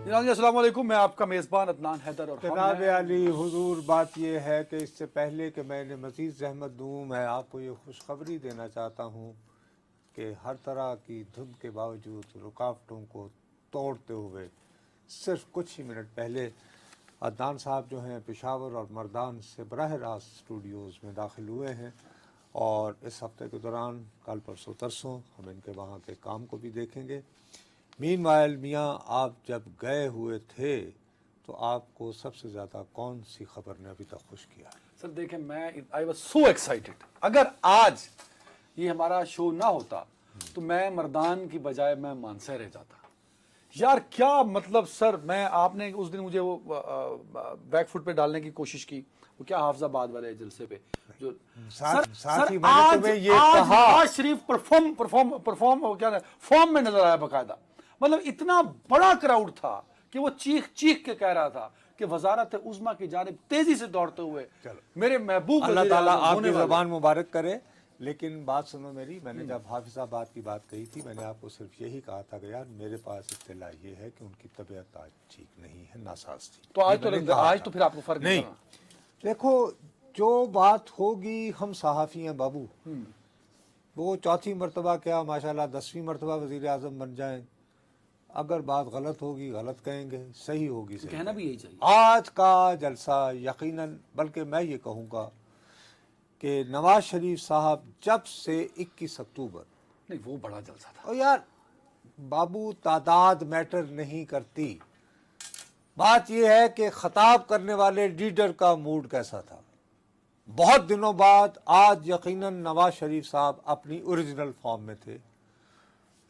السلام علیکم، میں آپ کا میزبان عدنان حیدر اور جناب علی حضور، بات یہ ہے کہ اس سے پہلے کہ میں نے مزید زحمت دوں، میں آپ کو یہ خوشخبری دینا چاہتا ہوں کہ ہر طرح کی دھند کے باوجود رکاوٹوں کو توڑتے ہوئے صرف کچھ ہی منٹ پہلے عدنان صاحب جو ہیں پشاور اور مردان سے براہ راست اسٹوڈیوز میں داخل ہوئے ہیں، اور اس ہفتے کے دوران کل پرسوں ترسوں ہم ان کے وہاں کے کام کو بھی دیکھیں گے۔ مین وائل میاں، آپ جب گئے ہوئے تھے تو آپ کو سب سے زیادہ کون سی خبر نے ابھی تک خوش کیا؟ سر دیکھیں، میں آئی واز سو ایکسائٹیڈ۔ اگر آج یہ ہمارا شو نہ ہوتا تو میں مردان کی بجائے میں مانسہرہ رہ جاتا۔ یار کیا مطلب سر، میں آپ نے اس دن مجھے وہ بیک فٹ پہ ڈالنے کی کوشش کی، وہ کیا حافظ آباد والے جلسے پہ جو ساتھی میں نے تمہیں یہ کہا، نواز شریف فارم میں نظر آیا باقاعدہ۔ مطلب اتنا بڑا کراؤڈ تھا کہ وہ چیخ چیخ کے کہہ رہا تھا کہ وزارت عظمیٰ کی جانب تیزی سے دوڑتے ہوئے میرے محبوب اللہ تعالیٰ آپ کی زبان مبارک کرے۔ لیکن بات سنو میری، میں نے جب حافظ آباد کی بات کہی تھی، میں نے آپ کو صرف یہی کہا تھا کہ یار میرے پاس اطلاع یہ ہے کہ ان کی طبیعت آج ٹھیک نہیں ہے، ناساز تھی۔ تو آج تو پھر آپ کو فرق نہیں دیکھو، جو بات ہوگی، ہم صحافی ہیں بابو، وہ چوتھی مرتبہ کیا ماشاءاللہ 10ویں مرتبہ وزیر اعظم بن جائیں، اگر بات غلط ہوگی غلط کہیں گے، صحیح ہوگی صحیح کہنا بھی یہی چاہیے۔ آج کا جلسہ یقیناً، بلکہ میں یہ کہوں گا کہ نواز شریف صاحب جب سے 21 اکتوبر، نہیں وہ بڑا جلسہ تھا۔ اور یار بابو تعداد میٹر نہیں کرتی، بات یہ ہے کہ خطاب کرنے والے لیڈر کا موڈ کیسا تھا۔ بہت دنوں بعد آج یقیناً نواز شریف صاحب اپنی اوریجنل فارم میں تھے،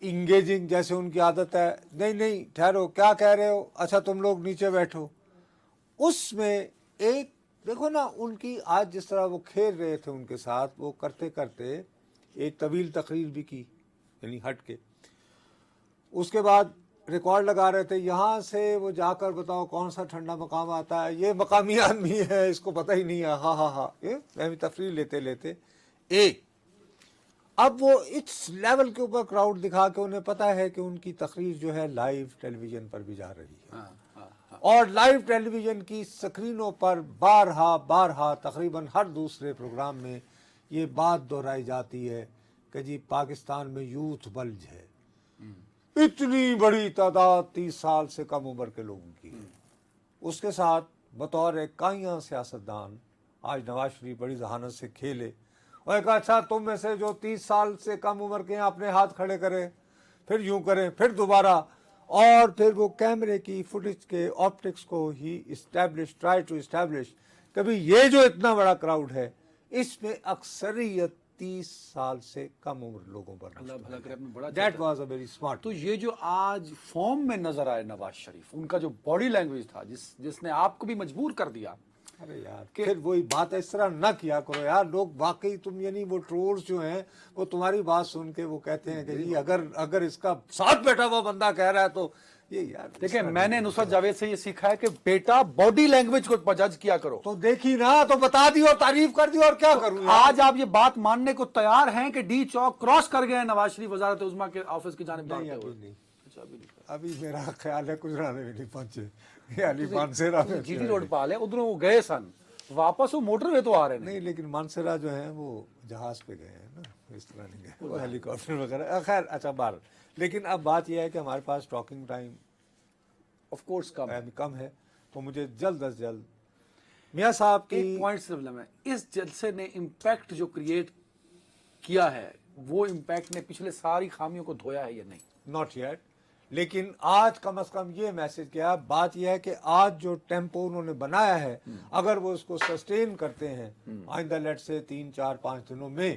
انگیجنگ جیسے ان کی عادت ہے، نہیں ٹھہرو کیا کہہ رہے ہو، اچھا تم لوگ نیچے بیٹھو۔ اس میں ایک دیکھو نا، ان کی آج جس طرح وہ کھیل رہے تھے ان کے ساتھ، وہ کرتے کرتے ایک طویل تقریر بھی کی، یعنی ہٹ کے، اس کے بعد ریکارڈ لگا رہے تھے، یہاں سے وہ جا کر بتاؤ کون سا ٹھنڈا مقام آتا ہے، یہ مقامی آدمی ہے اس کو پتہ ہی نہیں ہے، ہاں میں بھی تفریح لیتے ایک اب وہ اس لیول کے اوپر کراؤڈ دکھا کے انہیں پتا ہے کہ ان کی تقریر جو ہے لائیو ٹیلی ویژن پر بھی جا رہی ہے، اور لائیو ٹیلی ویژن کی سکرینوں پر بارہا تقریباً ہر دوسرے پروگرام میں یہ بات دہرائی جاتی ہے کہ جی پاکستان میں یوتھ بلج ہے، اتنی بڑی تعداد 30 سال سے کم عمر کے لوگوں کی ہے۔ اس کے ساتھ بطور ایک کائیاں سیاستدان آج نواز شریف بڑی ذہانت سے کھیلے اور کہا اچھا تم میں سے جو 30 سال سے کم عمر کے ہیں اپنے ہاتھ کھڑے کریں، پھر یوں کریں، پھر دوبارہ، اور پھر وہ کیمرے کی فوٹیج کے آپٹکس کو ہی ٹرائی ٹو اسٹیبلش کہ بھی یہ جو اتنا بڑا کراؤڈ ہے اس میں اکثریت 30 سال سے کم عمر لوگوں پر that was a very smart. تو یہ جو آج فارم میں نظر آئے نواز شریف، ان کا جو باڈی لینگویج تھا جس نے آپ کو بھی مجبور کر دیا۔ ارے یار پھر وہی بات اس طرح نہ کیا کرو یار، لوگ واقعی تم یعنی وہ ٹرولز جو ہیں وہ تمہاری بات سن کے وہ کہتے ہیں کہ جی اگر اس کا ساتھ بیٹھا ہوا بندہ کہہ رہا ہے تو یہ یار دیکھیں، میں نے نصرت جاوید سے یہ سیکھا ہے کہ بیٹا باڈی لینگویج کو جج کیا کرو۔ تو دیکھی نا، تو بتا دی اور تعریف کر دی، اور کیا کروں آج آپ یہ بات ماننے کو تیار ہیں کہ ڈی چوک کراس کر گئے ہیں نواز شریف وزارت عظمیٰ کے آفس کی جانب دوڑتے ہوئے؟ ابھی میرا خیال ہے گجرانے میں نہیں پہنچے، علی مانسیرا میں جی ٹی روڈ پال ہے، ادھر وہ گئے سن، واپس وہ موٹر وے تو آ رہے نہیں، لیکن مانسیرا جو ہیں وہ جہاز پہ گئے ہیں نا، اس طرح نہیں گئے، وہ ہیلی کاپٹر وغیرہ، خیر اچھا بار۔ لیکن اب بات یہ ہے کہ ہمارے پاس ٹاکنگ ٹائم آف کورس کم ہے، تو مجھے جلد از جلد میاں صاحب کی ایک پوائنٹ صرف لینا ہے، اس جلسے نے امپیکٹ جو کریٹ کیا ہے وہ امپیکٹ نے پچھلے ساری خامیوں کو دھویا ہے یا نہیں؟ ناٹ یٹ، لیکن آج کم از کم یہ میسج کیا، بات یہ ہے کہ آج جو ٹیمپو انہوں نے بنایا ہے اگر وہ اس کو سسٹین کرتے ہیں آئندہ لیٹ سے 3 4 5 دنوں میں،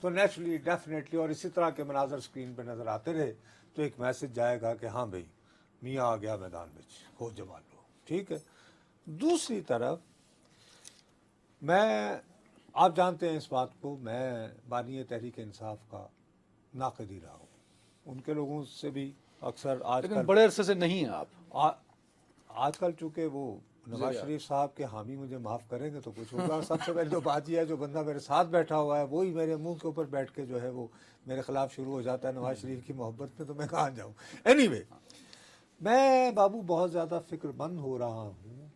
تو نیچرلی ڈیفینیٹلی، اور اسی طرح کے مناظر سکرین پہ نظر آتے رہے تو ایک میسج جائے گا کہ ہاں بھئی میاں آ گیا میدان میں، ہو جما لو، ٹھیک ہے۔ دوسری طرف میں، آپ جانتے ہیں اس بات کو، میں بانی تحریک انصاف کا ناقد ہی رہا ہوں، ان کے لوگوں سے بھی اکثر آج کل بڑے عرصے سے نہیں ہیں آپ، آج کل چونکہ وہ نواز شریف صاحب کے حامی مجھے معاف کریں گے تو کچھ ہوگا۔ سب سے پہلے تو بات یہ ہے جو بندہ میرے ساتھ بیٹھا ہوا ہے وہی میرے منہ کے اوپر بیٹھ کے جو ہے وہ میرے خلاف شروع ہو جاتا ہے نواز شریف کی محبت میں، تو میں کہاں جاؤں۔ اینی وے، میں بابو بہت زیادہ فکر مند ہو رہا ہوں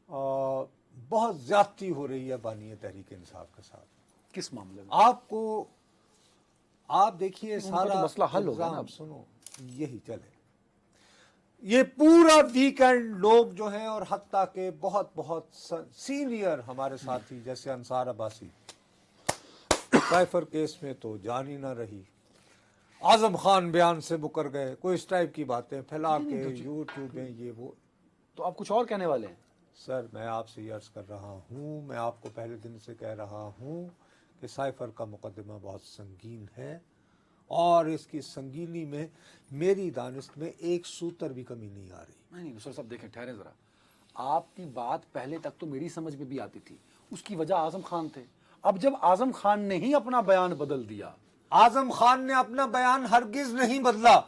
اور بہت زیادتی ہو رہی ہے بانی تحریک انصاف کے ساتھ. کس معاملے میں؟ آپ دیکھیے ان کا سارا تو مسئلہ حل ہوگا نا الزام اب. سنو یہی چلے. یہ پورا ویکینڈ لوگ جو ہیں اور حتیٰ کہ بہت بہت سینئر ہمارے ساتھی جیسے انصار عباسی سائفر کیس میں تو جان ہی نہ رہی. اعظم خان بیان سے مکر گئے, کوئی اس ٹائپ کی باتیں پھیلا کے یوٹیوب میں یہ وہ. تو آپ کچھ اور کہنے والے ہیں؟ سر میں آپ سے یہ عرض کر رہا ہوں, میں آپ کو پہلے دن سے کہہ رہا ہوں کہ سائفر کا مقدمہ بہت سنگین ہے اور اس کی سنگینی میں میری دانست میں ایک سوتر بھی کمی نہیں آ رہی. نہیں نصر صاحب دیکھیں, ٹھہریں ذرا. آپ کی بات پہلے تک تو میری سمجھ میں بھی آتی تھی, اس کی وجہ اعظم خان تھے. اب جب اعظم خان نے ہی اپنا بیان بدل دیا. اعظم خان نے اپنا بیان ہرگز نہیں بدلا.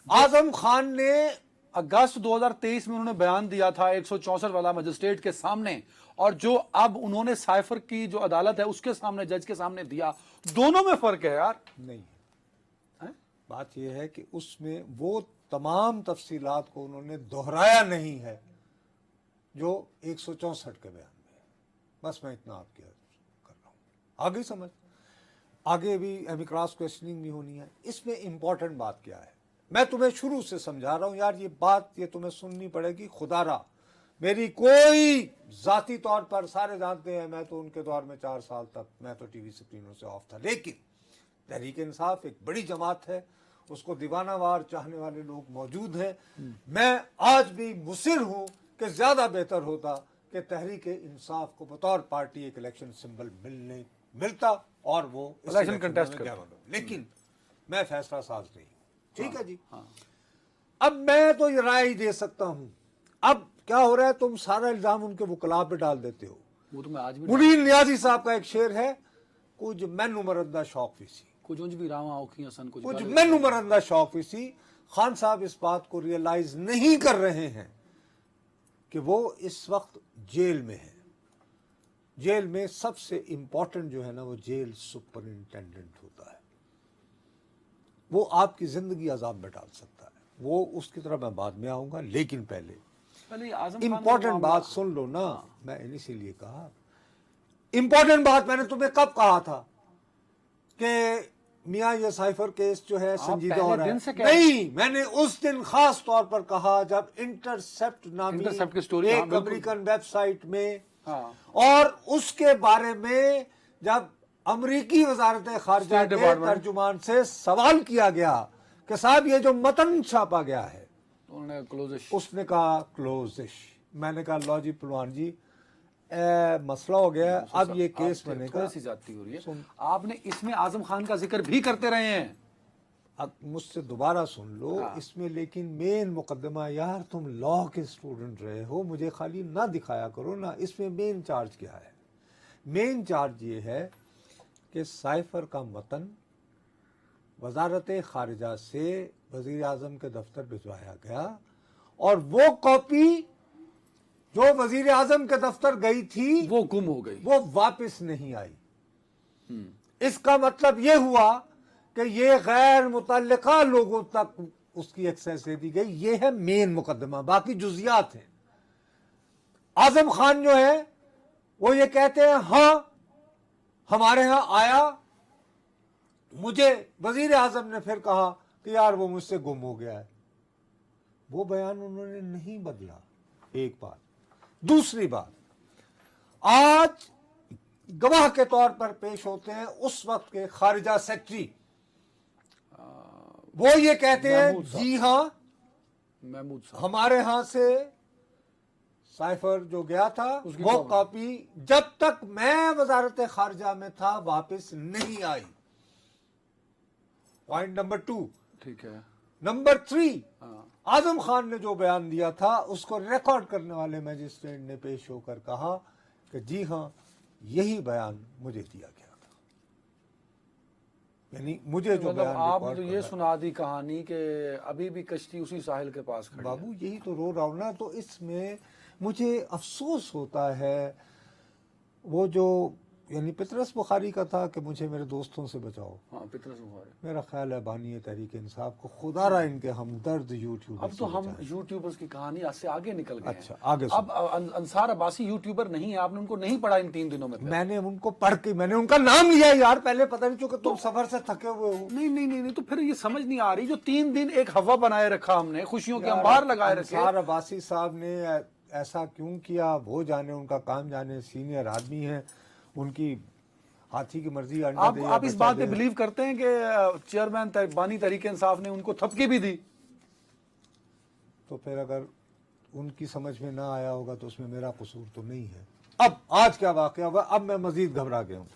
اعظم خان نے اگست 2023 میں انہوں نے بیان دیا تھا 164 والا مجسٹریٹ کے سامنے, اور جو اب انہوں نے سائفر کی جو عدالت ہے اس کے سامنے, جج کے سامنے دیا, دونوں میں فرق ہے یار. نہیں, بات یہ ہے کہ اس میں وہ تمام تفصیلات کو انہوں نے دہرایا نہیں ہے جو 164 کے بیان میں ہے. بس میں اتنا آپ کی عرض کر رہا ہوں. آگے سمجھ, آگے بھی ایمیکراس کویسچننگ بھی ہونی ہے. اس میں امپورٹنٹ بات کیا ہے, میں تمہیں شروع سے سمجھا رہا ہوں یار, یہ بات یہ تمہیں سننی پڑے گی. خدا را میری کوئی ذاتی طور پر, سارے جانتے ہیں میں تو ان کے دور میں 4 سال تک میں تو ٹی وی سکرینوں سے آف تھا, لیکن تحریک انصاف ایک بڑی جماعت ہے, اس کو دیوانہ وار چاہنے والے لوگ موجود ہیں. میں آج بھی مصر ہوں کہ زیادہ بہتر ہوتا کہ تحریک انصاف کو بطور پارٹی ایک الیکشن سمبل ملتا اور وہ الیکشن کنٹیسٹ کرتا, لیکن میں فیصلہ ساز نہیں ہوں. ٹھیک ہے جی. ہاں. اب میں تو یہ رائے دے سکتا ہوں. اب کیا ہو رہا ہے, تم سارا الزام ان کے وکلاء پہ ڈال دیتے ہو. وہ تو میں آج بھی منیر نیازی صاحب کا ایک شعر ہے, کچھ مینو مرندہ شوق بھی سی, کچھ بھی راواں اوکھیاں سن, کچھ مینو مرندہ شوق بھی سی. خان صاحب اس بات کو ریئلائز نہیں کر رہے ہیں کہ وہ اس وقت جیل میں ہیں. جیل میں سب سے امپورٹنٹ جو ہے نا, وہ جیل سپرنٹینڈنٹ ہوتا ہے. وہ آپ کی زندگی عذاب میں ڈال سکتا ہے. وہ اس کی طرح میں بعد میں آؤں گا, لیکن پہلے امپورٹنٹ بات سن لو نا. میں اسی لیے کہا امپورٹنٹ بات میں نے تمہیں کب کہا تھا کہ میاں یہ سائفر کیس جو ہے سنجیدہ ہو رہا ہے. نہیں, میں نے اس دن خاص طور پر کہا جب انٹرسیپٹ نامی ایک امریکن ویب سائٹ میں, اور اس کے بارے میں جب امریکی وزارت خارجہ کے ترجمان سے سوال کیا گیا کہ صاحب یہ جو متن چھاپا گیا ہے, اس نے کہا کلوزش. میں نے کہا لو جی پلوان جی مسئلہ ہو گیا, اب یہ کیس بنے گا. سی زیادتی ہو رہی ہے. آپ نے اس میں اعظم خان کا ذکر بھی کرتے رہے ہیں. اب مجھ سے دوبارہ سن لو اس میں, لیکن مین مقدمہ یار, تم لا کے اسٹوڈنٹ رہے ہو, مجھے خالی نہ دکھایا کرو نا. اس میں مین چارج کیا ہے؟ مین چارج یہ ہے کہ سائفر کا متن وزارت خارجہ سے وزیر اعظم کے دفتر بھجوایا گیا, اور وہ کاپی جو وزیر اعظم کے دفتر گئی تھی وہ گم ہو گئی, وہ واپس نہیں آئی. اس کا مطلب یہ ہوا کہ یہ غیر متعلقہ لوگوں تک اس کی ایکسیس دے دی گئی. یہ ہے مین مقدمہ, باقی جزیات ہیں. اعظم خان جو ہے وہ یہ کہتے ہیں ہاں ہمارے ہاں آیا, مجھے وزیر اعظم نے پھر کہا کہ یار وہ مجھ سے گم ہو گیا ہے. وہ بیان انہوں نے نہیں بدلا. ایک بات. دوسری بات, آج گواہ کے طور پر پیش ہوتے ہیں اس وقت کے خارجہ سیکٹری, وہ یہ کہتے ہیں جی ہاں ہمارے ہاں سے سائفر جو گیا تھا وہ کاپی جب تک میں وزارت خارجہ میں تھا واپس نہیں آئی. Point number 2. ٹھیک ہے. نمبر 3, اعظم خان نے جو بیان دیا تھا اس کو ریکارڈ کرنے والے میجسٹریٹ نے پیش ہو کر کہا کہ جی ہاں یہی بیان مجھے دیا گیا تھا. یعنی مجھے جو بیان آپ نے تو یہ سنا دی کہانی کہ ابھی بھی کشتی اسی ساحل کے پاس کھڑی ہے. بابو یہی تو رو رہا ہوں نا. تو اس میں مجھے افسوس ہوتا ہے وہ جو یعنی پطرس بخاری کا تھا کہ مجھے میرے دوستوں سے بچاؤ. ہاں پطرس بخاری. میرا خیال ہے بانی تحریک انصاف کو خدا را ان کے ہمدرد یوٹیوب. اب تو ہم یوٹیوبرز کی کہانی آج سے آگے نکل گئے ہیں. اچھا آگے اب انصار عباسی یوٹیوبر نہیں ہے. آپ نے ان کو نہیں پڑھا ان 3 دنوں میں. میں نے ان کو پڑھ کے میں نے ان کا نام لیا یار پہلے پتہ نہیں چونکہ تم سفر سے تھکے ہوئے ہو. نہیں تو پھر یہ سمجھ نہیں آ رہی جو 3 دن ایک ہوا بنائے رکھا ہم نے, خوشیوں کے انبار لگائے رکھے. انصار عباسی صاحب نے ایسا کیوں کیا وہ جانے, ان کا کام جانے. سینئر آدمی ہیں, ان کی ہاتھی کی مرضی. آپ اس بات پہ بلیو کرتے ہیں کہ چیئرمین بانی تحریک انصاف نے ان کو تھپکی بھی دی؟ تو پھر اگر ان کی سمجھ میں نہ آیا ہوگا تو اس میں میرا قصور تو نہیں ہے. اب آج کیا واقعہ ہوا, اب میں مزید گھبرا گیا ہوں.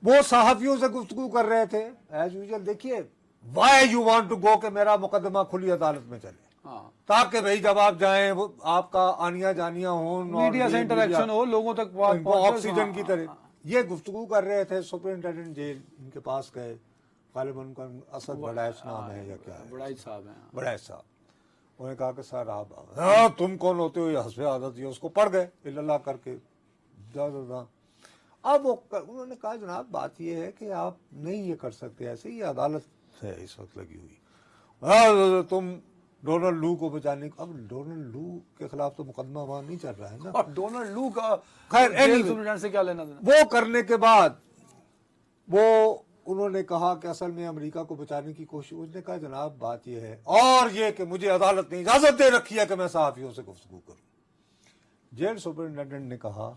وہ صحافیوں سے گفتگو کر رہے تھے ایز یوزل. دیکھیے why you want to go کہ میرا مقدمہ کھلی عدالت میں چلے, تاکہ بھائی جب آپ جائیں وہ آپ کا آنیا جانیاں ہوں, میڈیا سے انٹریکشن ہو, لوگوں تک آکسیجن کی طرح. یہ گفتگو کر رہے تھے. سپرنٹینڈنٹ جیل ان کے پاس گئے, غالباً ان کا اسد بڑائش نام ہے یا کیا ہے, بڑائش صاحب ہیں. بڑائش صاحح. انہوں نے کہا کہ سر آپ تم کون ہوتے ہو, یہ حسب عادت یہ. اس کو پڑھ گئے اللہ کر کے. اب انہوں نے کہا جناب بات یہ ہے کہ آپ نہیں یہ کر سکتے ایسے, یہ عدالت ہے اس وقت لگی ہوئی. تم ڈونلڈ لو کو بچانے کو. اب ڈونلڈ لو کے خلاف تو مقدمہ وہاں نہیں چل رہا ہے نا. اور ڈونلڈ لو کا خیر سے کیا لینا دینا. وہ کرنے کے بعد وہ انہوں نے کہا کہ اصل میں امریکہ کو بچانے کی کوشش. اس نے کہا جناب بات یہ ہے اور یہ کہ مجھے عدالت نے اجازت دے رکھی ہے کہ میں صحافیوں سے گفتگو کروں. جیل سپرنٹینڈنٹ نے کہا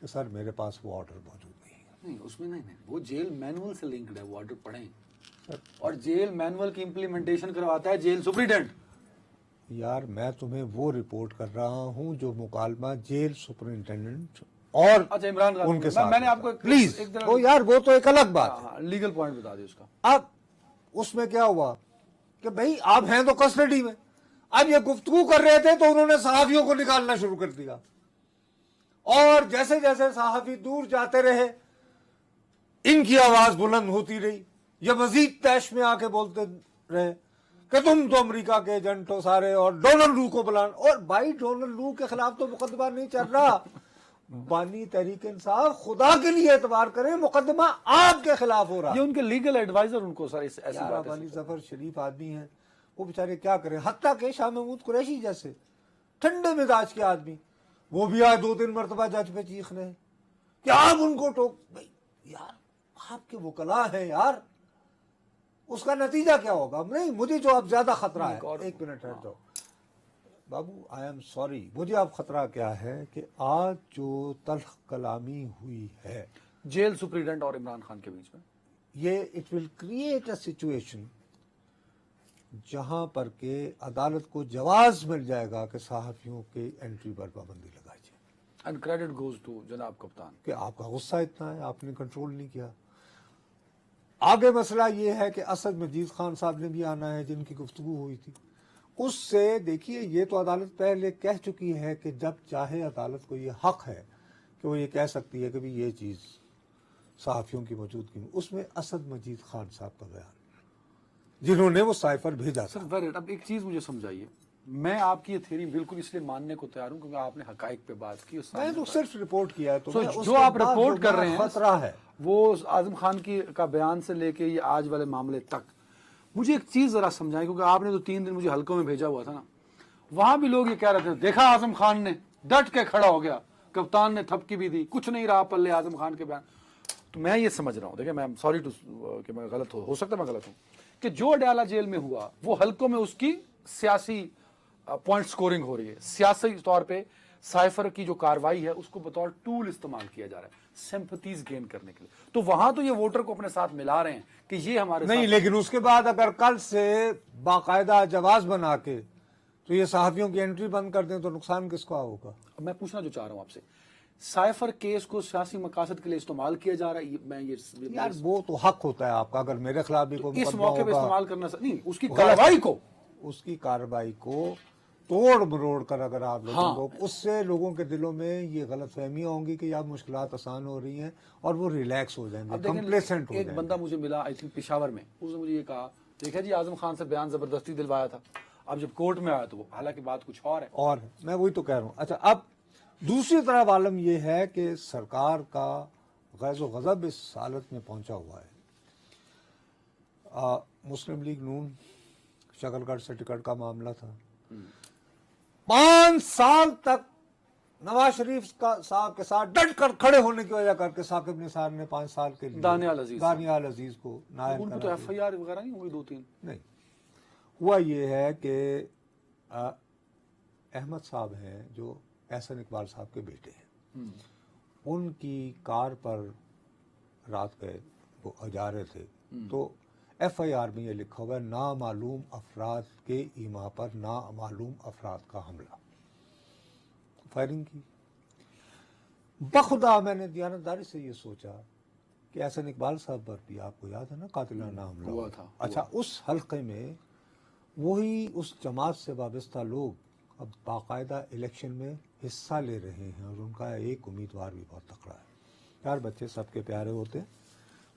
کہ سر میرے پاس وہ آرڈر موجود نہیں. اس میں نہیں, وہ جیل مینول سے لنکڈ ہے. وہ آرڈر پڑھیں, اور جیل مینول کی امپلیمنٹیشن کرواتا ہے جیل سپرنٹینڈنٹ. یار میں تمہیں وہ رپورٹ کر رہا ہوں جو مکالمہ جیل سپرنٹینڈنٹ اور اچھا عمران خان ان کے ساتھ. میں نے آپ کو پلیز وہ یار وہ تو ایک الگ بات ہے, لیگل پوائنٹ بتا دیں اس کا. اب اس میں کیا ہوا کہ بھائی آپ ہیں تو کسٹڈی میں. اب یہ گفتگو کر رہے تھے تو انہوں نے صحافیوں کو نکالنا شروع کر دیا, اور جیسے جیسے صحافی دور جاتے رہے ان کی آواز بلند ہوتی رہی. یہ مزید تیش میں آ کے بولتے رہے کہ تم تو امریکہ کے ایجنٹ ہو سارے, اور ڈونلڈ لو کو بلانا. اور بھائی ڈونلڈ لو کے خلاف تو مقدمہ نہیں چل رہا. بانی تحریک انصاف خدا کے لیے اعتبار کریں, مقدمہ آپ کے خلاف ہو رہا. یہ ان کے لیگل ایڈوائزر ان کو سر ایسی بات ہے. ظفر شریف آدمی ہیں, وہ بیچارے کیا کریں. حتیٰ کہ شاہ محمود قریشی جیسے ٹھنڈے مزاج کے آدمی, وہ بھی آج 2-3 مرتبہ جج پہ چیخ رہے ہیں کہ آپ ان کو ٹوک. بھائی یار آپ کے وکلا ہیں یار, اس کا نتیجہ کیا ہوگا. نہیں مجھے جو اب زیادہ خطرہ ہے, ایک منٹ ہٹ جاؤ بابو, آئی ایم سوری, مجھے اب خطرہ کیا ہے کہ آج جو تلخ کلامی ہوئی ہے جیل سپرنٹینڈنٹ اور عمران خان کے بیچ میں, یہ it will create a situation جہاں پر کہ عدالت کو جواز مل جائے گا کہ صحافیوں کے انٹری پر پابندی لگائی جائے. اینڈ کریڈٹ گوز ٹو جناب کپتان کہ آپ کا غصہ اتنا ہے, آپ نے کنٹرول نہیں کیا. آگے مسئلہ یہ ہے کہ اسد مجید خان صاحب نے بھی آنا ہے جن کی گفتگو ہوئی تھی. اس سے دیکھیے یہ تو عدالت پہلے کہہ چکی ہے کہ جب چاہے عدالت کو یہ حق ہے کہ وہ یہ کہہ سکتی ہے کہ بھی یہ چیز صحافیوں کی موجودگی میں. اس میں اسد مجید خان صاحب کا بیان جنہوں نے وہ سائفر بھیجا. سر اب ایک چیز مجھے سمجھائیے, میں آپ کی یہ تھیوری بالکل اس لیے ماننے کو تیار ہوں کیونکہ آپ نے حقائق پہ بات کی. میں تو صرف رپورٹ کیا ہے. تو جو آپ رپورٹ کر رہے ہیں خطرہ ہے وہ اعظم خان کی کا بیان سے لے کے یہ آج والے معاملے تک. مجھے ایک چیز ذرا سمجھائیں, کیونکہ آپ نے تو 3 دن مجھے حلقوں میں بھیجا ہوا تھا نا, وہاں بھی لوگ یہ کہہ رہے تھے دیکھا اعظم خان نے ڈٹ کے کھڑا ہو گیا, کپتان نے تھپکی بھی دی, کچھ نہیں رہا پلے اعظم خان کے بیان. تو میں یہ سمجھ رہا ہوں, دیکھیں میں سوری ٹو کہ میں غلط ہو سکتا ہے میں غلط ہوں, کہ جو اڈیالہ جیل میں ہوا وہ حلقوں میں اس کی سیاسی پوائنٹ سکورنگ ہو رہی ہے. سیاسی طور پہ سائفر کی جو کاروائی ہے اس کو بطور ٹول استعمال کیا جا رہا ہے سمپتھیز گین کرنے کے لیے. تو وہاں تو یہ ووٹر کو اپنے ساتھ ملا رہے ہیں کہ یہ ہمارے نہیں, لیکن اس کے بعد اگر کل سے باقاعدہ جواز بنا کے تو یہ صحافیوں کی انٹری بند کر دیں تو نقصان کس کو ہوگا. میں پوچھنا جو چاہ رہا ہوں آپ سے, سائفر کیس کو سیاسی مقاصد کے لیے استعمال کیا جا رہا ہے. میں یہ یار وہ تو حق ہوتا ہے آپ کا, اگر میرے خلاف بھی کوئی اس موقع پہ استعمال کرنا نہیں, اس کی کارروائی کو توڑ مروڑ کر اگر آپ لوگوں کو, اس سے لوگوں کے دلوں میں یہ غلط فہمیاں ہوں گی کہ یار مشکلات آسان ہو رہی ہیں اور وہ ریلیکس ہو جائیں گے, کمپلیسنٹ ہو جائیں گے. ایک بندہ مجھے ملا آئی تھنک پشاور میں, اس نے مجھے یہ کہا دیکھا جی اعظم خان سے بیان زبردستی دلوایا تھا, اب جب کورٹ میں آیا تو وہ حالانکہ بات کچھ اور ہے. اور میں وہی تو کہہ رہا ہوں. اچھا اب दूसरी तरफ आलम यह है कि सरकार का गैज़ व ग़ज़ब इस हालत में पहुंचा हुआ है। मुस्लिम लीग नून शकरगढ़ से टिकट का मामला था, 5 साल तक नवाज शरीफ साहब के साथ डट कर खड़े होने की वजह करके साकिब निसार ने 5 साल के लिए दानियाल अजीज को नायब उनको तो FIR वगैरह नहीं हुई 2-3 नहीं हुआ। ये है कि अहमद साहब हैं जो एहसन इकबाल साहब के बेटे हैं, उनकी कार पर रात गए वो जा रहे थे, तो FIR में ये लिखा हुआ है नामालूम अफराद के ईमा पर नामालूम अफराद का हमला, फायरिंग की। बखुदा मैंने दियानतदारी से ये सोचा कि एहसन इकबाल साहब पर भी आपको याद है ना कातिलाना हमला हुआ था। अच्छा, उस हल्के में वही उस जमात से वाबस्ता लोग अब बाकायदा इलेक्शन में हिस्सा ले रहे हैं और उनका एक उम्मीदवार भी बहुत तकड़ा है। यार बच्चे सबके प्यारे होते हैं,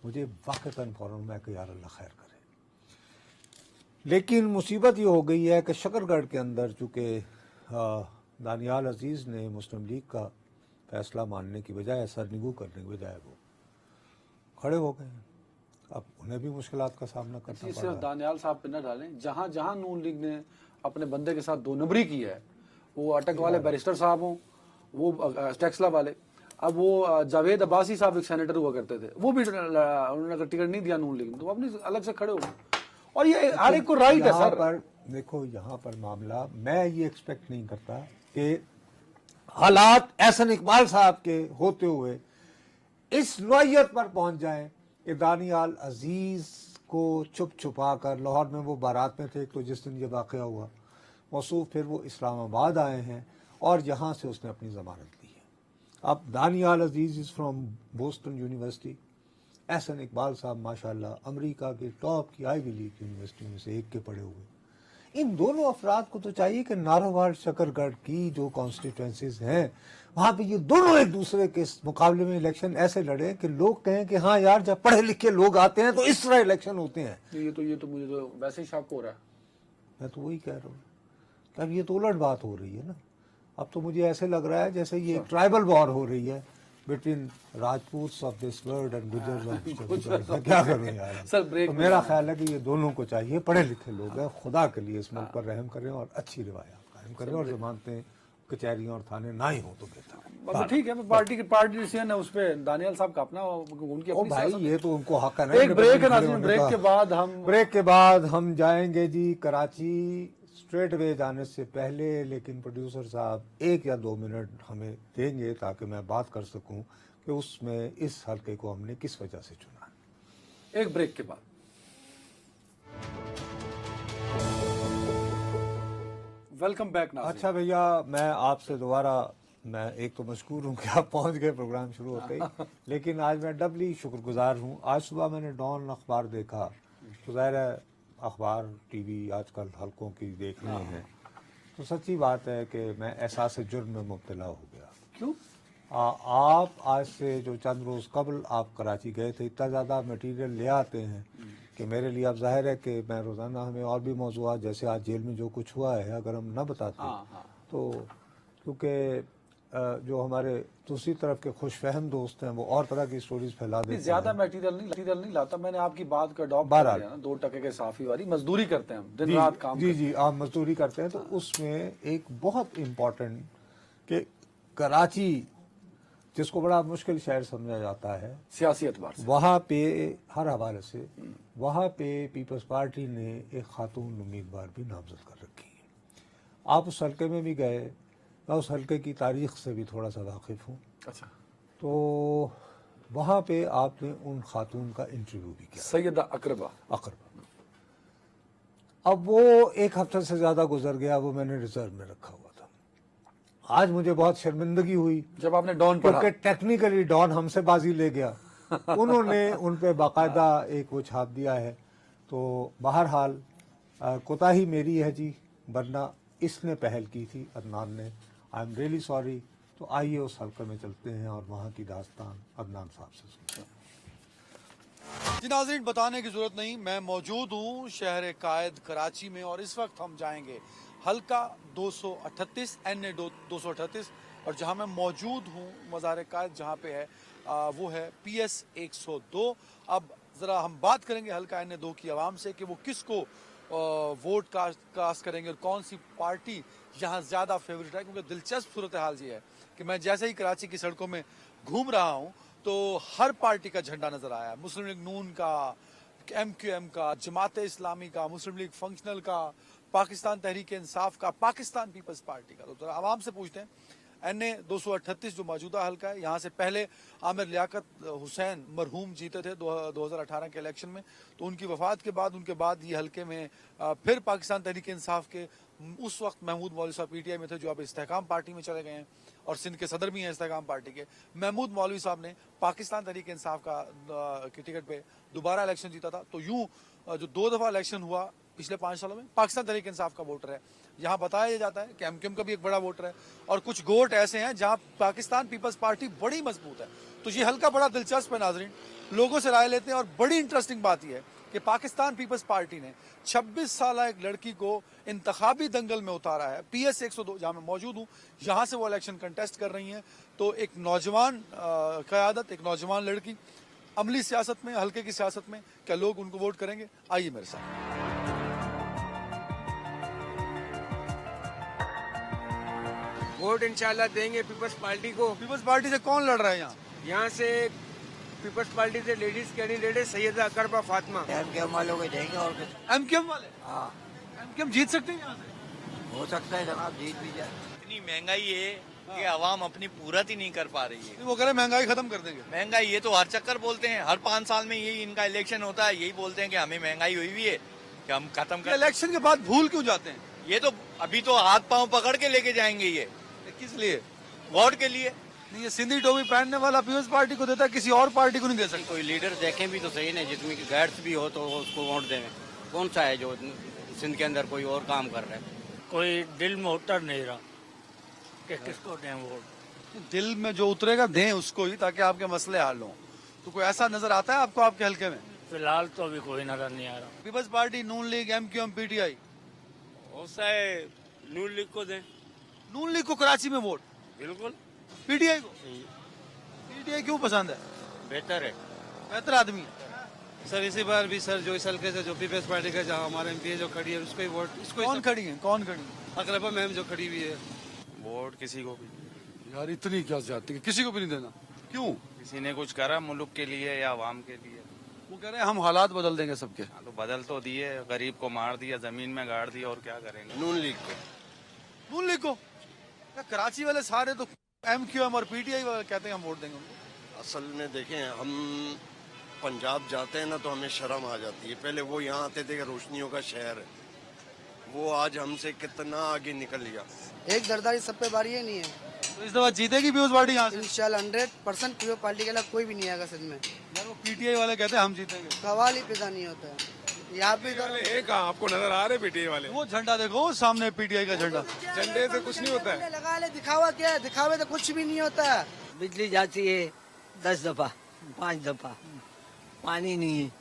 मुझे वाक़तन फ़ौरन में कि यार अल्लाह खैर करे। लेकिन मुसीबत ये हो गई है कि शकरगढ़ के अंदर चूँकि दानियाल अजीज़ ने मुस्लिम लीग का फैसला मानने की बजाय, सरनिगू करने की बजाय वो खड़े हो गए हैं। अब उन्हें भी मुश्किलात का सामना करना पड़ रहा सिर्फ है। दानियाल साहब पे न डालें, जहां जहां नून लीग ने अपने बंदे के साथ दो नंबरी की है, वो अटक वाले बैरिस्टर साहब हों, वो टेक्सला वाले, अब वो जावेद अब्बासी साहब एक सेनेटर हुआ करते थे, वो भी उन्होंने अगर टिकट नहीं दिया नून लीग तो अपनी अलग से खड़े हो गए। और ये हर एक को राइट है सर। पर देखो यहाँ पर मामला, मैं ये एक्सपेक्ट नहीं करता कि हालात एहसन इकबाल साहब के होते हुए इस नौइयत पर पहुंच जाएं कि दानियाल अजीज को छुप छुपा कर, लाहौर में वो बारात में थे तो जिस दिन ये वाक़या हुआ, मौसूफ फिर वो इस्लामाबाद आए हैं और यहाँ से उसने अपनी ज़मानत ली है। अब Daniyal Aziz is from Boston University, Ehsan Iqbal साहब माशाल्लाह अमेरिका की टॉप की आईवी लीग यूनिवर्सिटी में से एक के पढ़े हुए। इन दोनों अफराद को तो चाहिए कि नारोवाल शकरगढ़ की जो कॉन्स्टिट्यूंसीज हैं वहाँ पे ये दोनों एक दूसरे के मुकाबले में इलेक्शन ऐसे लड़े कि लोग कहें कि हाँ यार जब पढ़े लिखे लोग आते हैं तो इस तरह इलेक्शन होते हैं। ये तो मुझे तो वैसे ही शक हो रहा है। मैं तो वही कह रहा हूँ कि अब ये तो उलट बात हो रही है ना। अब तो मुझे ऐसे लग रहा है जैसे ये एक ट्राइबल वॉर हो रही है between Rajputs of this world and Gujjars of this world. क्या करूं यार सर ब्रेक तो मेरा ख्याल है कि ये दोनों को चाहिए, पढ़े लिखे लोग हैं, खुदा के लिए इस मुल्क पर रहम करें और अच्छी रिवायात कायम करें और जमानतें कचहरियां और थाने ना ही हो तो बेहतर। ठीक है, पार्टी डिसीजन है, उस पे दानियाल साहब का अपना, उनकी अपनी भाई ये तो उनको हक है ना। एक ब्रेक है नाज़रीन, ब्रेक के बाद हम जाएंगे जी कराची स्ट्रेट वे जाने से पहले, लेकिन प्रोड्यूसर साहब 1 या 2 मिनट हमें देंगे ताकि मैं बात कर सकूं कि उसमें इस हल्के को हमने किस वजह से चुना। एक ब्रेक के बाद वेलकम बैक नाज़रीन। अच्छा भैया, मैं आपसे दोबारा, मैं एक तो मशकूर हूँ कि आप पहुँच गए प्रोग्राम शुरू होते ही, लेकिन आज मैं डबली शुक्रगुजार हूँ। आज सुबह मैंने डॉन अखबार देखा तो ज़ाहिर है अखबार टीवी आजकल हल्कों की देख रहे हैं, तो सच्ची बात है कि मैं एहसास जुर्म में मुब्तला हो गया। क्यों? आप आज से जो चंद रोज़ कबल आप कराची गए थे, इतना ज़्यादा मटेरियल ले आते हैं कि मेरे लिए अब जाहिर है कि मैं रोज़ाना, हमें और भी मौज़ूआत जैसे आज जेल में जो कुछ हुआ है अगर हम न बताते तो, क्योंकि जो हमारे दूसरी तरफ के खुशफहम दोस्त हैं वो और तरह की स्टोरीज फैला देते हैं। ज्यादा मटेरियल नहीं लाता, मैंने आपकी बात का अडॉप्ट कर लिया ना, 2 टके के साफी वाली मजदूरी करते हैं हम, दिन रात काम जी आप मजदूरी करते हैं, तो उसमें एक बहुत इम्पोर्टेंट कि कराची जिसको बड़ा मुश्किल शहर समझा जाता है सियासी एतबार से, वहाँ पे हर हवाले से वहाँ पे पीपल्स पार्टी ने एक खातून उम्मीदवार भी नामजद कर रखी है। आप उस हल्के में भी गए, मैं उस हल्के की तारीख से भी थोड़ा सा वाकिफ़ हूँ। अच्छा, तो वहाँ पे आपने उन खातून का इंटरव्यू भी किया, सैयदा अकरबा। अब वो 1 हफ्ते से ज़्यादा गुजर गया, वो मैंने रिजर्व में रखा हुआ था। आज मुझे बहुत शर्मिंदगी हुई जब आपने डॉन पढ़ा, क्योंकि टेक्निकली डॉन हमसे बाजी ले गया। उन्होंने उन पे बाकायदा एक वो छाप दिया है। तो बहरहाल कोताही मेरी है जी, वरना इसने पहल की थी अदनान ने। I am really sorry. तो आइए उस हल्के में चलते हैं और वहाँ की दास्तान अदनान साहब से सुनते हैं। जी नाज़रीन, बताने की ज़रूरत नहीं, मैं मौजूद हूँ शहर कायद कराची में और इस वक्त हम जाएंगे हल्का 238 NA 238 और जहां मैं मौजूद हूं मज़ार कायद जहां पे है वो है PS 102। अब ज़रा हम बात करेंगे हल्का NA2 की आवाम से कि वो किसको वोट कास्ट करेंगे और कौन सी पार्टी यहाँ ज़्यादा फेवरेट है, क्योंकि दिलचस्प सूरत हाल ये है कि मैं जैसे ही कराची की सड़कों में घूम रहा हूँ तो हर पार्टी का झंडा नजर आया। मुस्लिम लीग नून का, MQM का, जमात इस्लामी का, मुस्लिम लीग फंक्शनल का, पाकिस्तान तहरीक इंसाफ का, पाकिस्तान पीपल्स पार्टी का। तो आवाम से पूछते हैं NA 238 जो मौजूदा हल्का है, यहाँ से पहले आमिर लियाकत हुसैन मरहूम जीते थे 2018 के इलेक्शन में, तो उनकी वफात के बाद ये हल्के में फिर पाकिस्तान तहरीक इंसाफ के उस वक्त महमूद मौलवी साहब PTI में थे जो अब इस्तेहकाम पार्टी में चले गए हैं और सिंध के सदर भी हैं इस्तेहकाम पार्टी के। महमूद मौलवी साहब ने पाकिस्तान तहरीक इंसाफ की टिकट पे दोबारा इलेक्शन जीता था। तो यूं जो 2 दफा इलेक्शन हुआ पिछले 5 सालों में, पाकिस्तान तहरीक इंसाफ का वोटर है। यहाँ बताया जाता है कि MQM का भी एक बड़ा वोटर है और कुछ गोट ऐसे हैं जहाँ पाकिस्तान पीपल्स पार्टी बड़ी मजबूत है। तो ये हल्का बड़ा दिलचस्प है नाजरीन, लोगों से राय लेते हैं। और बड़ी इंटरेस्टिंग बात यह है कि पाकिस्तान पीपल्स पार्टी ने 26 साल एक लड़की को इंतखाबी दंगल में उतारा है। PS 102 जहाँ मैं मौजूद हूँ, यहाँ से वो इलेक्शन कंटेस्ट कर रही हैं। तो एक नौजवान क़यादत, एक नौजवान लड़की अमली सियासत में, हल्के की सियासत में, क्या लोग उनको वोट करेंगे? आइए मेरे साथ। वोट इंशाल्लाह देंगे पीपल्स पार्टी को। पीपल्स पार्टी से कौन लड़ रहा है यहाँ? यहाँ से पीपल्स पार्टी से लेडीज कैंडिडेट है सैयदा अकरबा फातिमा। MQM वालों को देंगे और कुछ। MQM वाले? हाँ, MQM जीत सकते हैं यहाँ से? हो सकता है जनाब, जीत भी जाए। इतनी महंगाई है कि आवाम अपनी पूरत ही नहीं कर पा रही है। वो कह रहे हैं महंगाई खत्म कर देंगे। महंगाई ये तो हर चक्कर बोलते हैं, हर 5 साल में यही इनका इलेक्शन होता है, यही बोलते हैं कि हमें महंगाई हुई हुई है कि हम खत्म कर। इलेक्शन के बाद भूल क्यों जाते हैं? ये तो अभी तो हाथ पांव पकड़ के लेके जाएंगे ये, किस लिए? वोट के लिए। नहीं, ये सिंधी टोपी पहनने वाला पीपल्स पार्टी को देता है, किसी और पार्टी को नहीं दे सकता। कोई लीडर देखें भी तो सही नहीं, जिसमें कि गैर्स भी हो तो उसको वोट दें। कौन सा है जो सिंध के अंदर कोई और काम कर रहा है? कोई दिल में उतर नहीं रहा कि किसको दें वोट। दिल में जो उतरेगा दें उसको ही, ताकि आपके मसले हल हों। तो कोई ऐसा नजर आता है आपको आपके हल्के में? फिलहाल तो अभी कोई नजर नहीं आ रहा। पीपल्स पार्टी, नून लीग, MQM, PTI। नून लीग को दें। नून लीग को कराची में वोट, बिल्कुल। PTI को? PTI क्यों पसंद है? बेहतर है, बेहतर आदमी है। सर इसी बार भी सर जो इस हल्के से जो पीपल्स पार्टी का जहाँ हमारे MP जो खड़ी है उसको ही वोट, इसको कौन खड़ी है? कौन खड़ी है? अकरबा मैम जो खड़ी हुई है। वोट किसी को भी, यार इतनी क्या ज्यादती है, किसी को भी नहीं देना? क्यों? किसी ने कुछ करा मुल्क के लिए या आवाम के लिए, वो कह रहे हैं हम हालात बदल देंगे सबके। हाँ, तो बदल तो दिए, गरीब को मार दिया, जमीन में गाड़ दिया, और क्या करेंगे? नून लीग को। नून लीग को? क्या कराची वाले सारे तो MQM और PTI वाले कहते हैं हम वोट देंगे उनको। असल में देखें, हम पंजाब जाते हैं ना तो हमें शर्म आ जाती है। पहले वो यहाँ आते थे कि रोशनियों का शहर है, वो आज हमसे कितना आगे निकल गया। एक दरदारी सब पे बारी है नहीं है। तो इस दफा जीतेगी पीपल्स पार्टी यहाँ से? इंशाल्लाह 100% पीपल्स पार्टी के अलावा कोई भी नहीं आएगा सिंध में। यार वो PTI वाले कहते हैं हम जीतेंगे। सवाल ही पैदा नहीं होता है। यहाँ पे आपको नजर आ रहे PTI वाले? वो झंडा देखो सामने, PTI का झंडा। झंडे से कुछ नहीं होता है। लगा ले, दिखावा क्या है? दिखावे तो कुछ भी नहीं होता है। बिजली जाती है 10 दफा, 5 दफा, पानी नहीं है,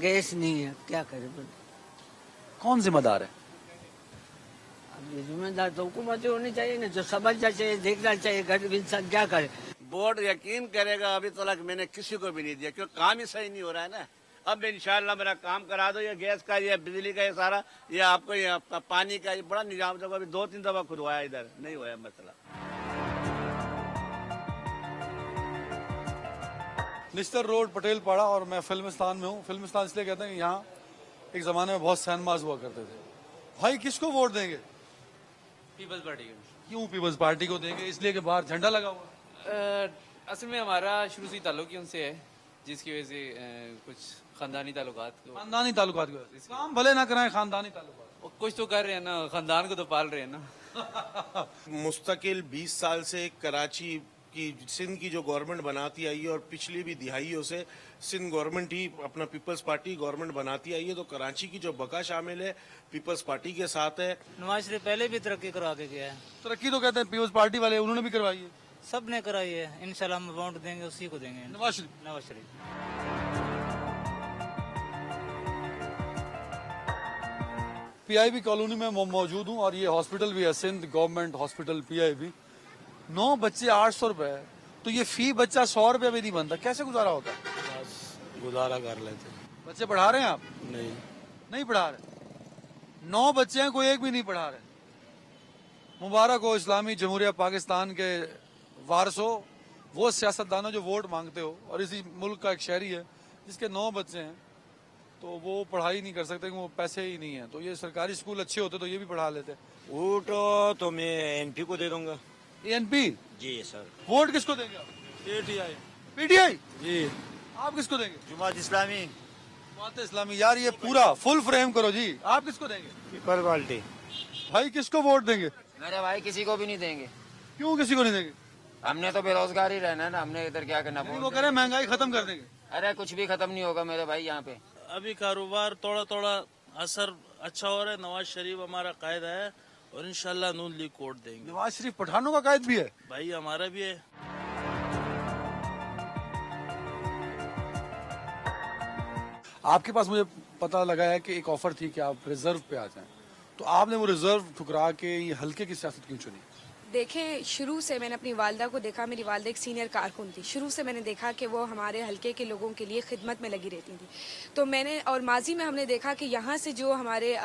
गैस नहीं है, क्या करे बोल। कौन जिम्मेदार है? अब ये जिम्मेदार तो हुकूमत होनी चाहिए ना, जो समझना चाहिए, देखना चाहिए गरीब इंसान क्या करे। वोट यकीन करेगा अभी तक मैंने किसी को भी नहीं दिया, क्योंकि काम ही सही नहीं हो रहा है ना। अब इंशाल्लाह मेरा काम करा दो, ये गैस का, ये बिजली का, ये सारा, ये आपको ये आपका पानी का, ये बड़ा निजाम जगह अभी 2-3 दफा खुदवाया, इधर नहीं हुआ मसला। निश्तर रोड, पटेल पाड़ा, और मैं फिल्मिस्तान में हूँ। फिल्मिस्तान इसलिए कहते हैं कि यहाँ एक जमाने में बहुत सैनमाज हुआ करते थे। भाई किसको वोट देंगे? पीपल्स पार्टी को। क्यों पीपल्स पार्टी को देंगे? इसलिए कि बाहर झंडा लगा हुआ। असल में हमारा शुरू से ताल्लुक ही उनसे है, जिसकी वजह से कुछ खानदानी ताल्लुकात को, खानदानी ताल्लुकात को काम भले ना कराएं, खानदानी ताल्लुकात कुछ तो कर रहे हैं ना, खानदान को तो पाल रहे हैं ना। मुस्तकिल 20 साल से कराची की, सिंध की जो गवर्नमेंट बनाती आई है, और पिछली भी दिहाइयों से सिंध गवर्नमेंट ही अपना पीपल्स पार्टी गवर्नमेंट बनाती आई है, तो कराची की जो बका शामिल है पीपल्स पार्टी के साथ है। नवाज शरीफ पहले भी तरक्की करवा के गया है। तरक्की तो कहते हैं पीपल्स पार्टी वाले, उन्होंने भी करवाई है। सब ने कराई है, इंशाल्लाह हम वोट देंगे उसी को देंगे, नवाज शरीफ। नवाज शरीफ। PIB कॉलोनी में मौजूद हूँ और ये हॉस्पिटल भी है, सिंध गवर्नमेंट हॉस्पिटल PIB। 9 बच्चे 800 रुपए, तो ये फी बच्चा 100 रुपए भी नहीं बनता, कैसे गुजारा होता है? बस गुजारा कर लेते। बच्चे पढ़ा रहे हैं आप? नहीं, नहीं पढ़ा रहे। 9 बच्चे हैं, कोई एक भी नहीं पढ़ा रहे। मुबारक हो इस्लामी जमहूरिया पाकिस्तान के वारसो, वो सियासतदानों जो वोट मांगते हो, और इसी मुल्क का एक शहरी है जिसके 9 बच्चे हैं, तो वो पढ़ाई नहीं कर सकते क्योंकि वो पैसे ही नहीं है। तो ये सरकारी स्कूल अच्छे होते तो ये भी पढ़ा लेते। वोट तो मैं एमपी को दे दूंगा। एनपी? जी सर। वोट किसको देंगे आप? पीटीआई। पीटीआई? जी। आप किसको देंगे? जुमात इस्लामी। जमात इस्लामी। यार ये पूरा फुल फ्रेम करो जी। आप किसको देंगे? People party. भाई किसको वोट देंगे? मेरे भाई किसी को भी नहीं देंगे। क्यों किसी को नहीं देंगे? हमने तो बेरोजगार ही रहना है ना, हमने इधर क्या करना। वो कह रहे हैं महंगाई खत्म कर देंगे। अरे कुछ भी खत्म नहीं होगा मेरे भाई यहाँ पे। अभी कारोबार थोड़ा थोड़ा असर अच्छा हो रहा है। नवाज शरीफ हमारा कायद है और इंशाल्लाह नून लीग कोट देंगे। नवाज शरीफ पठानों का कायद भी है? भाई हमारा भी है। आपके पास मुझे पता लगा है कि एक ऑफर थी कि आप रिजर्व पे आ जाएं, तो आपने वो रिजर्व ठुकरा के ये हल्के की सियासत क्यों चुनी? देखें, शुरू से मैंने अपनी वालदा को देखा। मेरी वालदा एक सीनियर कारकुन थी। शुरू से मैंने देखा कि वो हमारे हलके के लोगों के लिए खिदमत में लगी रहती थी। तो मैंने, और माजी में हमने देखा कि यहाँ से जो हमारे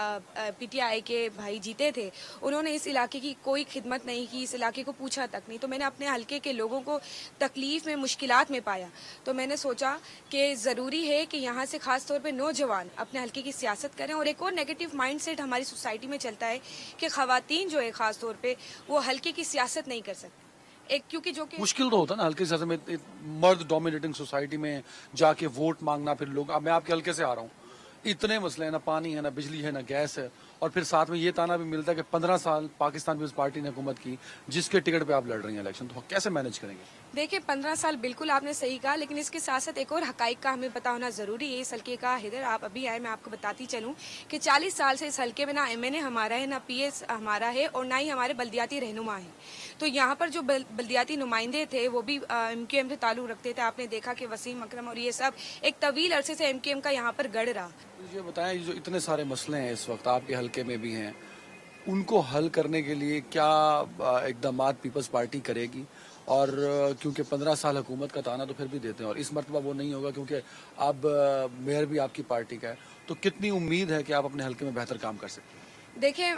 पीटीआई के भाई जीते थे, उन्होंने इस इलाके की कोई खिदमत नहीं की, इस इलाके को पूछा तक नहीं। तो मैंने अपने हलके के लोगों को तकलीफ में, मुश्किलात में पाया। तो मैंने सोचा कि ज़रूरी है कि यहाँ से ख़ास तौर पर नौजवान अपने हलके की सियासत करें। और एक और नेगेटिव माइंड सेट हमारी सोसाइटी में चलता है कि ख़वातीन जो है ख़ास तौर पर वो हलके की सियासत नहीं कर सकते। एक क्योंकि जो कि मुश्किल तो होता है ना हल्के सियासत में, मर्द डोमिनेटिंग सोसाइटी में जाके वोट मांगना। फिर लोग, अब मैं आपके हल्के से आ रहा हूँ, इतने मसले हैं, ना पानी है, ना बिजली है, ना गैस है, और फिर साथ में ये ताना भी मिलता है कि 15 साल पाकिस्तान पीपल्स पार्टी ने हुकूमत की, जिसके टिकट पे आप लड़ रही हैं इलेक्शन, तो कैसे मैनेज करेंगे? देखिए, 15 साल बिल्कुल आपने सही कहा, लेकिन इसके साथ साथ एक और हकाइक का हमें पता होना ज़रूरी है। इस हल्के का, हिदर आप अभी आए, मैं आपको बताती चलूँ कि 40 साल से इस हल्के में ना एमएनए हमारा है, ना पीएस हमारा है, और ना ही हमारे बल्दियाती रहनुमा है। तो यहाँ पर जो बल्दियाती नुमाइंदे थे वो भी एमक्यूएम से ताल्लुक़ रखते थे। आपने देखा कि वसीम अकरम और ये सब एक तवील अरसे से एमक्यूएम का यहाँ पर गढ़ रहा। ये बताएं, जो इतने सारे मसले हैं इस वक्त आपके हल्के में भी हैं, उनको हल करने के लिए क्या इक़दामात पीपल्स पार्टी करेगी? और क्योंकि 15 साल हुकूमत का ताना तो फिर भी देते हैं, और इस मरतबा वो नहीं होगा क्योंकि अब मेयर भी आपकी पार्टी का है, तो कितनी उम्मीद है कि आप अपने हल्के में बेहतर काम कर सकते हैं? देखिए,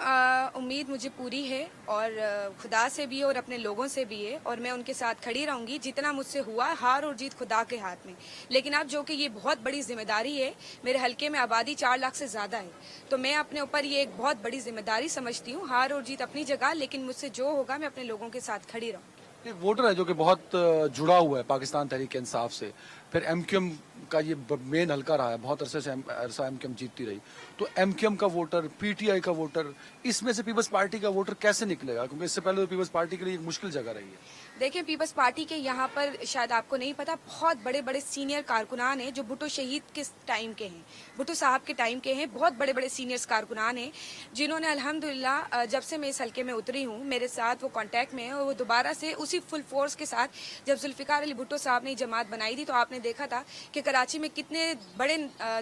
उम्मीद मुझे पूरी है, और खुदा से भी है और अपने लोगों से भी है, और मैं उनके साथ खड़ी रहूंगी। जितना मुझसे हुआ, हार और जीत खुदा के हाथ में। लेकिन अब जो कि ये बहुत बड़ी जिम्मेदारी है, मेरे हल्के में आबादी 4 लाख से ज़्यादा है, तो मैं अपने ऊपर ये एक बहुत बड़ी जिम्मेदारी समझती हूँ। हार और जीत अपनी जगह, लेकिन मुझसे जो होगा मैं अपने लोगों के साथ खड़ी रहूँगी। एक वोटर है जो कि बहुत जुड़ा हुआ है पाकिस्तान तहरीक इंसाफ से, फिर एमक्यूएम का ये मेन हल्का रहा है, बहुत अरसे से अरसा एमक्यूएम जीतती रही, तो एमक्यूएम का वोटर, पीटीआई का वोटर, इसमें से पीपल्स पार्टी का वोटर कैसे निकलेगा? क्योंकि इससे पहले तो पीपल्स पार्टी के लिए एक मुश्किल जगह रही है। देखिए, पीपल्स पार्टी के यहाँ पर शायद आपको नहीं पता, बहुत बड़े बड़े सीनियर कारकुनान हैं जो भुट्टो शहीद के टाइम के हैं, भुट्टो साहब के टाइम के हैं। बहुत बड़े बड़े सीनियर्स कारकुनान हैं जिन्होंने अल्हम्दुलिल्लाह जब से मैं इस हल्के में उतरी हूँ, मेरे साथ वो कांटेक्ट में है, और वो दोबारा से उसी फुल फोर्स के साथ, जब जुल्फिकार अली भुट्टो साहब ने जमात बनाई थी, तो आपने देखा था कि कराची में कितने बड़े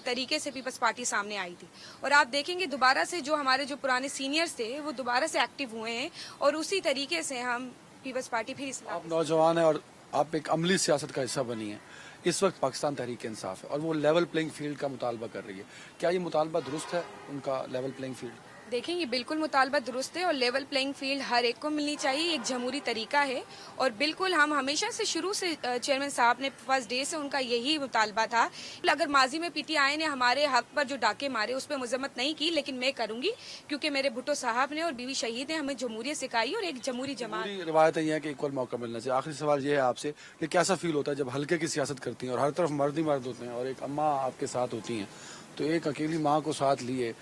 तरीके से पीपल्स पार्टी सामने आई थी। और आप देखेंगे दोबारा से जो हमारे जो पुराने सीनियर्स थे वो दोबारा से एक्टिव हुए हैं, और उसी तरीके से हम पीपल्स पार्टी फिर इस। आप नौजवान हैं और आप एक अमली सियासत का हिस्सा बनी है। इस वक्त पाकिस्तान तहरीक इंसाफ है और वो लेवल प्लेइंग फील्ड का मुतालबा कर रही है, क्या ये मुतालबा दुरुस्त है, उनका लेवल प्लेइंग फील्ड? देखें, ये बिल्कुल मुतालबा दुरुस्त है, और लेवल प्लेइंग फील्ड हर एक को मिलनी चाहिए, एक जमहूरी तरीका है। और बिल्कुल हम हमेशा से, शुरू से चेयरमैन साहब ने फर्स्ट डे से उनका यही मुतालबा था। अगर माजी में पीटीआई ने हमारे हक पर जो डाके मारे उस पर मजम्मत नहीं की, लेकिन मैं करूंगी, क्योंकि मेरे भुट्टो साहब ने और बीवी शहीद ने हमें जमहूरियत सिखाई, और एक जमहूरी जमात। रिवायत ये है कि इक्वल मौका मिलना चाहिए। आखिरी सवाल ये है आपसे कि कैसा फील होता है जब हल्के की सियासत करती हैं और हर तरफ मर्द ही मर्द होते हैं, और एक अम्मा आपके साथ होती हैं, तो एक अकेली माँ को साथ लिए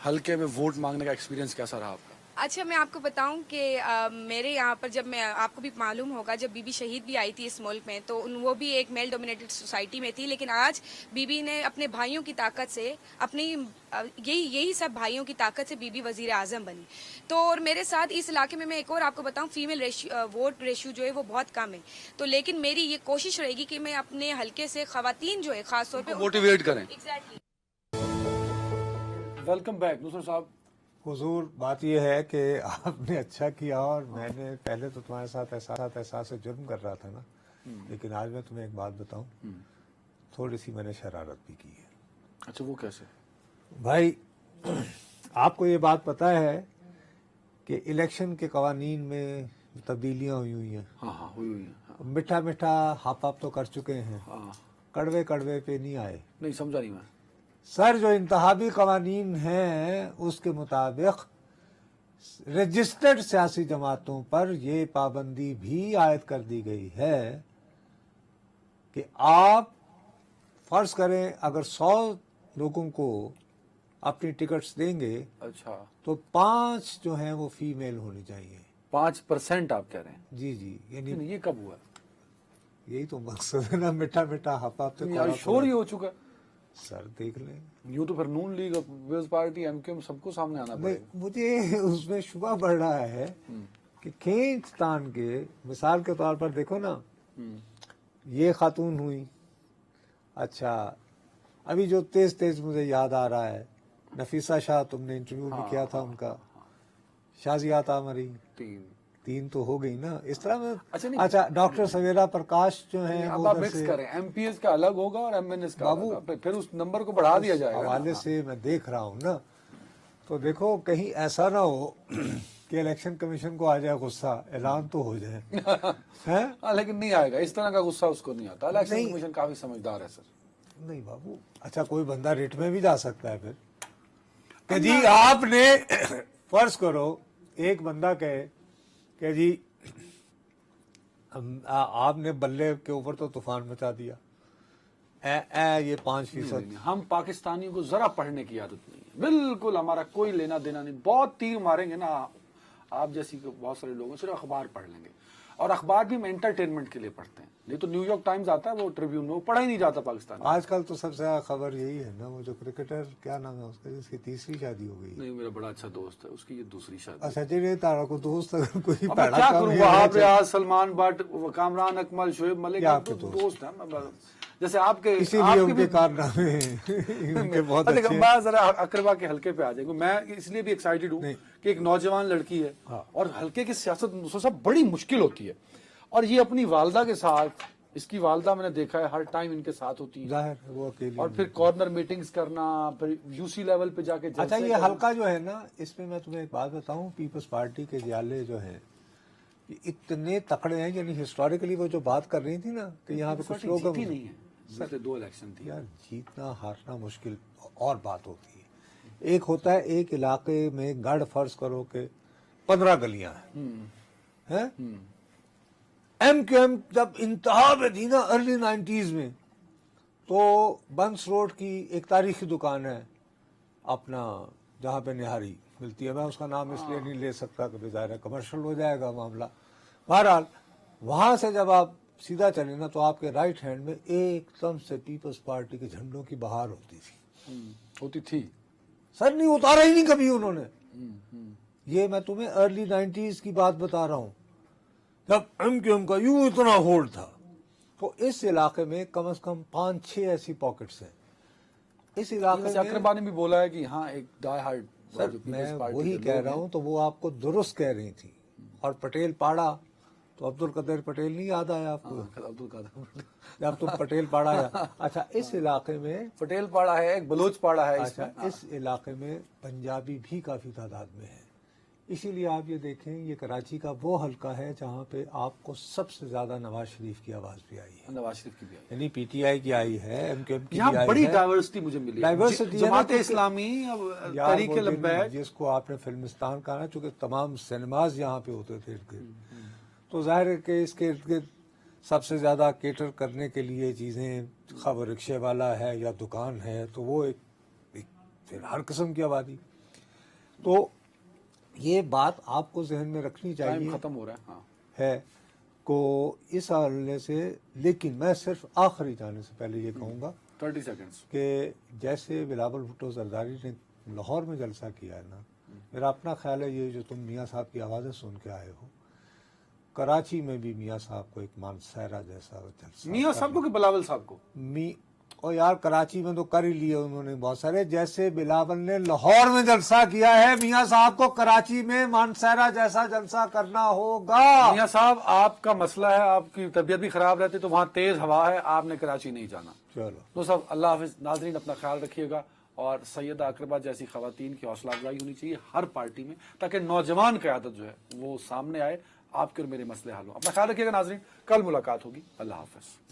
हल्के में वोट मांगने का एक्सपीरियंस कैसा रहा आपका? अच्छा, मैं आपको बताऊं कि मेरे यहाँ पर, जब मैं, आपको भी मालूम होगा, जब बीबी शहीद भी आई थी इस मुल्क में, तो वो भी एक मेल डोमिनेटेड सोसाइटी में थी, लेकिन आज बीबी ने अपने भाइयों की ताकत से, अपनी यही सब भाइयों की ताकत से बीबी वजीर आजम बनी। तो और मेरे साथ इस इलाके में, मैं एक और आपको बताऊं, फीमेल वोट रेशियो जो है वो बहुत कम है। तो लेकिन मेरी ये कोशिश रहेगी कि मैं अपने हल्के से खवातीन जो है खास तौर पर मोटिवेट करें। एग्जैक्टली। वेलकम बैक नुसरत साहब। हुजूर बात ये है कि आपने अच्छा किया और मैंने पहले तो तुम्हारे साथ एहसास जुर्म कर रहा था ना, लेकिन आज मैं तुम्हें एक बात बताऊं, थोड़ी सी मैंने शरारत भी की है। अच्छा, वो कैसे? भाई आपको ये बात पता है कि इलेक्शन के कवानीन में तब्दीलियां हुई हैं। हाँ, हुई हैं। हाँ। मीठा हाफ आप तो कर चुके हैं, हाँ। कड़वे पे नहीं आए। नहीं समझा नहीं मैं। सर, जो इंतहाबी कवानीन हैं उसके मुताबिक रजिस्टर्ड सियासी जमातों पर ये पाबंदी भी आयद कर दी गई है कि आप फर्ज करें अगर 100 लोगों को अपनी टिकट्स देंगे, अच्छा, तो 5 जो हैं वो फीमेल होनी चाहिए। 5% आप कह रहे हैं? जी, यानी ये कब हुआ? यही तो मकसद है ना, मीठा हाफ आप शोर ही हो चुका है। सर देख लें, यूं तो फिर नून लीग, पीपल्स पार्टी, एमक्यूएम सबको सामने आना पड़ेगा। मुझे उसमें शुबा बढ़ रहा है कि खींच तान के, मिसाल के तौर पर देखो ना, ये खातून हुई, अच्छा अभी जो तेज मुझे याद आ रहा है, नफीसा शाह, तुमने इंटरव्यू भी किया था उनका, शाजिया तामरी, 3 तो हो गई ना इस तरह में। अच्छा, डॉक्टर सवेरा प्रकाश जो है अब आप मिक्स करें, एमपीएस का अलग होगा और एमएनएस का अलग, फिर उस नंबर को बढ़ा दिया जाएगा। हवाले से मैं देख रहा हूँ ना, तो देखो कहीं ऐसा ना हो कि इलेक्शन कमीशन को आ जाए गुस्सा, ऐलान तो हो जाए हैं? लेकिन नहीं आएगा, इस तरह का गुस्सा उसको नहीं आता। इलेक्शन कमीशन काफी समझदार है सर। नहीं बाबू, अच्छा कोई बंदा रिट में भी जा सकता है फिर कि जी आपने फर्ज करो एक बंदा कहे कि जी आपने बल्ले के ऊपर तो तूफान मचा दिया, ये 5%। हम पाकिस्तानियों को जरा पढ़ने की आदत नहीं है, बिल्कुल हमारा कोई लेना देना नहीं। बहुत तीर मारेंगे ना आप जैसी बहुत सारे लोगों, सिर्फ अखबार पढ़ लेंगे, और अखबार भी हम एंटरटेनमेंट के लिए पढ़ते हैं। नहीं तो न्यूयॉर्क टाइम्स आता है, वो ट्रिब्यून में, वो पढ़ा ही नहीं जाता पाकिस्तान में। आजकल तो सबसे ज्यादा खबर यही है ना, वो जो क्रिकेटर, क्या नाम है उसका, जिसकी 3री शादी हो गई। नहीं, मेरा बड़ा अच्छा दोस्त है, उसकी ये 2री शादी। अच्छा जी, तारा को दोस्त अगर कोई क्या करूँ, वहाब रियाज, सलमान भट्ट, कामरान अकमल, शोएब मलिक, दोस्त है। जैसे आपके उनके कारनामे उनके बहुत अच्छे। मैं जरा अकरबा के हल्के पे आ जाएंगे। मैं इसलिए भी एक्साइटेड हूँ कि एक नौजवान लड़की है, और हल्के की सियासत सब बड़ी मुश्किल होती है, और ये अपनी वालदा के साथ, इसकी वालदा मैंने देखा है हर टाइम इनके साथ होती है, जाहिर वो अकेली, और फिर कॉर्नर मीटिंग्स करना, फिर यूसी लेवल पे जाके। अच्छा, ये हल्का जो है ना, इसमें मैं तुम्हें एक बात बताऊं, पीपल्स पार्टी के जियाले जो है इतने तकड़े हैं, यानी हिस्टोरिकली वो जो बात कर रही थी ना कि यहाँ पे कुछ लोग नहीं है, सर 2 इलेक्शन थी यार, जीतना हारना मुश्किल और बात होती है। एक होता है एक इलाके में गढ़, फर्ज करो कि 15 गलियां हैं, एमक्यूएम जब इंतहा में थी ना अर्ली 90s में, तो बंस रोड की एक तारीखी दुकान है अपना, जहाँ पे निहारी मिलती है, मैं उसका नाम इसलिए नहीं ले सकता कि ज़ाहिर है कमर्शियल हो जाएगा मामला। बहरहाल वहां से जब आप सीधा चले ना, तो आपके राइट हैंड में एकदम से पीपल्स पार्टी के झंडों की बहार होती थी। सर नहीं उतारा ही नहीं कभी उन्होंने। ये मैं तुम्हें अर्ली 90s की बात बता रहा हूँ, जब एमक्यूएम का यूं इतना होल्ड था। तो इस इलाके में कम से कम 5-6 ऐसी पॉकेट्स हैं इस इलाके में। अकरबा ने भी बोला है कि हाँ एक डाई हार्ड, सर मैं वही कह रहा हूँ, तो वो आपको दुरुस्त कह रही थी। और पटेल पाड़ा, तो अब्दुल कदर पटेल नहीं याद आया आपको? अब्दुल कदर, जब तुम पटेल पाड़ा है। अच्छा, इस इलाके में पटेल पाड़ा है, एक बलोच पाड़ा है। अच्छा, इस इलाके में पंजाबी भी काफी तादाद में है। इसीलिए आप ये देखें, ये कराची का वो हल्का है जहाँ पे आपको सबसे ज्यादा नवाज शरीफ की आवाज भी आई है। नवाज शरीफ की भी आई, यानी पीटीआई की आई है, एमक्यूएम की यहाँ भी आई बड़ी है। डाइवर्सिटी मुझे मिली, डाइवर्सिटी जमात इस्लामी, तहरीक लब्बैक, जिसको आपने फिल्मिस्तान कहा ना, चूंकि तमाम सिनेमाज यहाँ पे होते थे इर्द गिर्द, तो जाहिर है कि इसके इर्द गिर्द सबसे ज्यादा केटर करने के लिए चीजें, खबर रिक्शे वाला है या दुकान है, तो वो एक फिर हर किस्म की आबादी। तो ये बात आपको जहन में रखनी चाहिए। खत्म हो रहा है, हाँ। है को इस हवाले से। लेकिन मैं सिर्फ आखिरी जाने से पहले ये कहूँगा 30 सेकंड्स कि जैसे बिलावल भुट्टो जरदारी ने लाहौर में जलसा किया है ना, मेरा अपना ख्याल है ये जो तुम मियाँ साहब की आवाज़ें सुन के आए हो, कराची में भी मियाँ साहब को एक मानसहरा जैसा जलसा, मियाँ साहब को कि बिलावल साहब को? और यार कराची में तो कर ही लिए उन्होंने बहुत सारे, जैसे बिलावल ने लाहौर में जलसा किया है, मियां साहब को कराची में मानसहरा जैसा जलसा करना होगा। मियां साहब आपका मसला है, आपकी तबीयत भी खराब रहती तो वहाँ तेज हवा है, आपने कराची नहीं जाना। चलो तो सब अल्लाह हाफिज। नाजरीन अपना ख्याल रखिएगा और सैयदा अकरबा जैसी खवातीन की हौसला अफजाई होनी चाहिए हर पार्टी में, ताकि नौजवान क़यादत जो है वो सामने आए, आपके और मेरे मसले हल हो। अपना ख्याल रखिएगा नाजरीन, कल मुलाकात होगी। अल्लाह हाफिज।